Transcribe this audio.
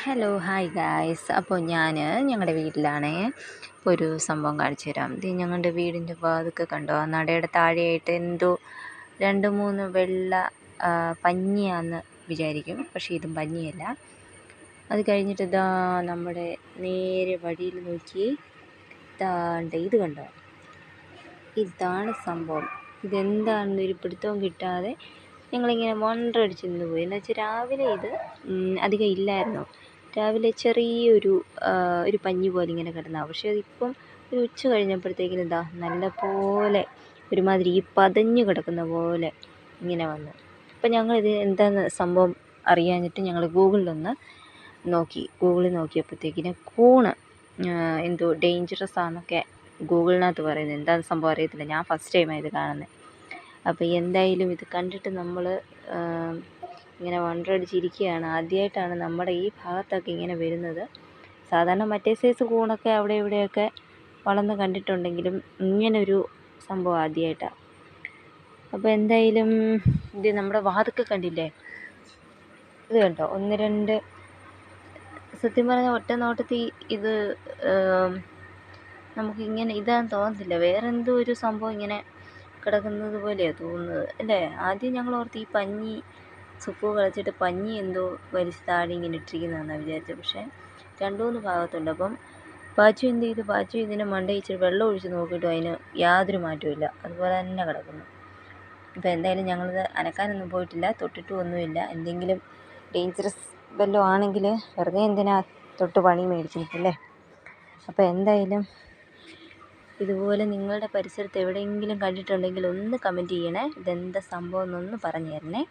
Hello hi guys. അപ്പോൾ ഞങ്ങളുടെ വീട്ടിലാണേ. ഒരു സംഭവം കാണിച്ചു തരാം. ഇത് ഞങ്ങളുടെ വീടിൻ്റെ വാതൊക്കെ കണ്ടോ, ആ നടയുടെ താഴെയായിട്ട് എന്തോ 2-3 വെള്ള പഞ്ഞിയാന്ന് വിചാരിക്കും, പക്ഷേ ഇതും പഞ്ഞിയല്ല. അത് കഴിഞ്ഞിട്ട് ഇതാ നമ്മുടെ നേരെ വഴിയിൽ നോക്കി ഇത് കണ്ടോ, ഇതാണ് സംഭവം. ഇതെന്താണെന്നൊരു പിടുത്തവും കിട്ടാതെ ഞങ്ങളിങ്ങനെ വണ്ടടിച്ച് നിന്ന് പോയി. എന്ന് വെച്ചാൽ രാവിലെ ഇത് അധികം ഇല്ലായിരുന്നു. രാവിലെ ചെറിയൊരു പഞ്ഞി പോലെ ഇങ്ങനെ കിടന്നതാണ്. പക്ഷേ അതിപ്പം ഒരു ഉച്ച കഴിഞ്ഞപ്പോഴത്തേക്കിന് ഇതാ നല്ല പോലെ ഒരുമാതിരി ഈ പതഞ്ഞ് കിടക്കുന്ന പോലെ ഇങ്ങനെ വന്നു. അപ്പം ഞങ്ങളിത് എന്താന്ന് സംഭവം അറിയാഞ്ഞിട്ട് ഞങ്ങൾ ഗൂഗിളിൽ നോക്കിയപ്പോഴത്തേക്കിന് കൂണ് എന്തോ ഡേഞ്ചറസ് ആണെന്നൊക്കെ ഗൂഗിളിനകത്ത് പറയുന്നത്. എന്താണെന്ന് സംഭവം അറിയത്തില്ല, ഞാൻ ഫസ്റ്റ് ടൈമാണ് ഇത് കാണുന്നത്. അപ്പോൾ എന്തായാലും ഇത് കണ്ടിട്ട് നമ്മൾ ഇങ്ങനെ വണ്ടടിച്ചിരിക്കുകയാണ്. ആദ്യമായിട്ടാണ് നമ്മുടെ ഈ ഭാഗത്തൊക്കെ ഇങ്ങനെ വരുന്നത്. സാധാരണ മറ്റേ സൈസ് കൂണൊക്കെ അവിടെ ഇവിടെയൊക്കെ വളർന്ന് കണ്ടിട്ടുണ്ടെങ്കിലും ഇങ്ങനൊരു സംഭവം ആദ്യമായിട്ടാണ്. അപ്പോൾ എന്തായാലും ഇത് നമ്മുടെ വാതൊക്കെ കണ്ടില്ലേ, ഇത് കണ്ടോ, 1-2 സത്യം പറഞ്ഞാൽ ഒറ്റ നോട്ടത്തിൽ ഇത് നമുക്കിങ്ങനെ ഇതാന്ന് തോന്നത്തില്ല. വേറെ എന്തോ ഒരു സംഭവം ഇങ്ങനെ കിടക്കുന്നത് പോലെയാണ് തോന്നുന്നത് അല്ലേ. ആദ്യം ഞങ്ങൾ ഓർത്ത് ഈ പഞ്ഞി സുപ്പ് കളിച്ചിട്ട് പഞ്ഞി എന്തോ വലിച്ച് താഴെ ഇങ്ങനെ ഇട്ടിരിക്കുന്നതെന്നാണ് വിചാരിച്ചത്. പക്ഷേ 2-3 ഭാഗത്തുണ്ട്. അപ്പം പാച്ചു എന്ത് ചെയ്തു, പാച്ചു ഇതിനെ മണ്ടയിൽ ഇച്ചിരി വെള്ളം ഒഴിച്ച് നോക്കിയിട്ടും അതിന് യാതൊരു മാറ്റവും ഇല്ല, അതുപോലെ തന്നെ കിടക്കുന്നു. അപ്പോൾ എന്തായാലും ഞങ്ങളിത് അനക്കാനൊന്നും പോയിട്ടില്ല, തൊട്ടിട്ടും ഒന്നുമില്ല. എന്തെങ്കിലും ഡേഞ്ചറസ് വല്ലതും ആണെങ്കിൽ വെറുതെ എന്തിനാ തൊട്ട് പണി മേടിച്ചിട്ടില്ലേ. അപ്പോൾ എന്തായാലും ഇതുപോലെ നിങ്ങളുടെ പരിസരത്ത് എവിടെയെങ്കിലും കണ്ടിട്ടുണ്ടെങ്കിൽ ഒന്ന് കമൻറ്റ് ചെയ്യണേ. ഇതെന്താ സംഭവം എന്നൊന്ന് പറഞ്ഞു തരണേ.